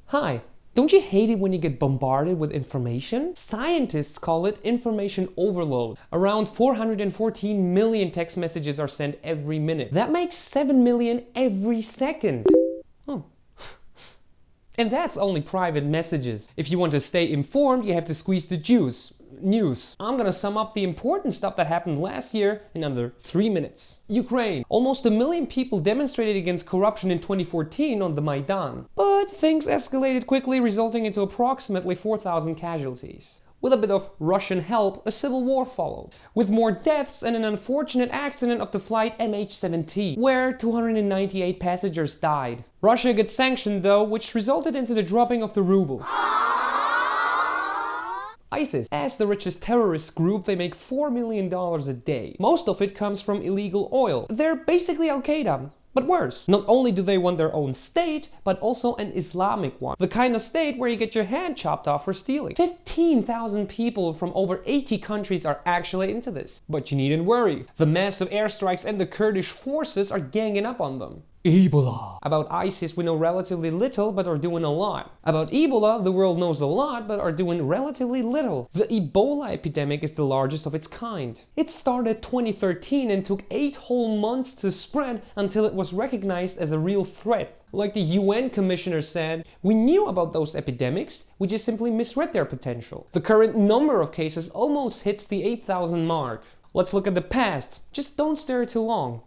Hi, don't you hate it when you get bombarded with information? Scientists call it information overload. Around 414 million text messages are sent every minute. That makes 7 million every second. Oh. And that's only private messages. If you want to stay informed, you have to squeeze the juice. News. I'm gonna sum up the important stuff that happened last year in under 3 minutes. Ukraine. Almost 1 million people demonstrated against corruption in 2014 on the Maidan. But things escalated quickly, resulting into approximately 4,000 casualties. With a bit of Russian help, a civil war followed, with more deaths and an unfortunate accident of the flight MH17, where 298 passengers died. Russia got sanctioned though, which resulted into the dropping of the ruble. ISIS. As the richest terrorist group, they make $4 million a day. Most of it comes from illegal oil. They're basically Al-Qaeda. But worse, not only do they want their own state, but also an Islamic one. The kind of state where you get your hand chopped off for stealing. 15,000 people from over 80 countries are actually into this. But you needn't worry. The massive airstrikes and the Kurdish forces are ganging up on them. Ebola. About ISIS we know relatively little but are doing a lot. About Ebola the world knows a lot but are doing relatively little. The Ebola epidemic is the largest of its kind. It started 2013 and took 8 whole months to spread until it was recognized as a real threat. Like the UN commissioner said, we knew about those epidemics, we just simply misread their potential. The current number of cases almost hits the 8,000 mark. Let's look at the past. Just don't stare too long.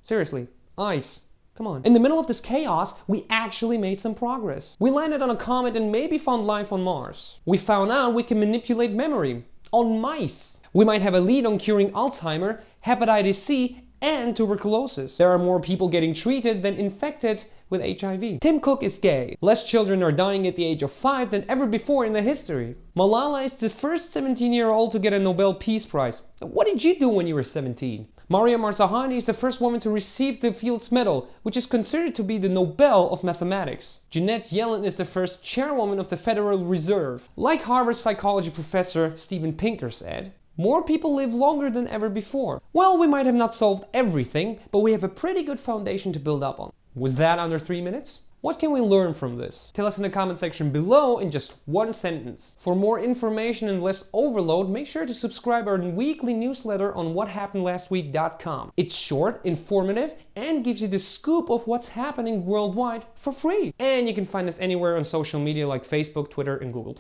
Seriously, ice. Come on. In the middle of this chaos, we actually made some progress. We landed on a comet and maybe found life on Mars. We found out we can manipulate memory on mice. We might have a lead on curing Alzheimer, hepatitis C, and tuberculosis. There are more people getting treated than infected with HIV. Tim Cook is gay. Less children are dying at the age of 5 than ever before in the history. Malala is the first 17-year-old to get a Nobel Peace Prize. What did you do when you were 17? Maria Marzahani is the first woman to receive the Fields Medal, which is considered to be the Nobel of mathematics. Janet Yellen is the first chairwoman of the Federal Reserve. Like Harvard psychology professor Steven Pinker said, more people live longer than ever before. Well, we might have not solved everything, but we have a pretty good foundation to build up on. Was that under 3 minutes? What can we learn from this? Tell us in the comment section below in just one sentence. For more information and less overload, make sure to subscribe our weekly newsletter on whathappenedlastweek.com. It's short, informative, and gives you the scoop of what's happening worldwide for free. And you can find us anywhere on social media like Facebook, Twitter, and Google+.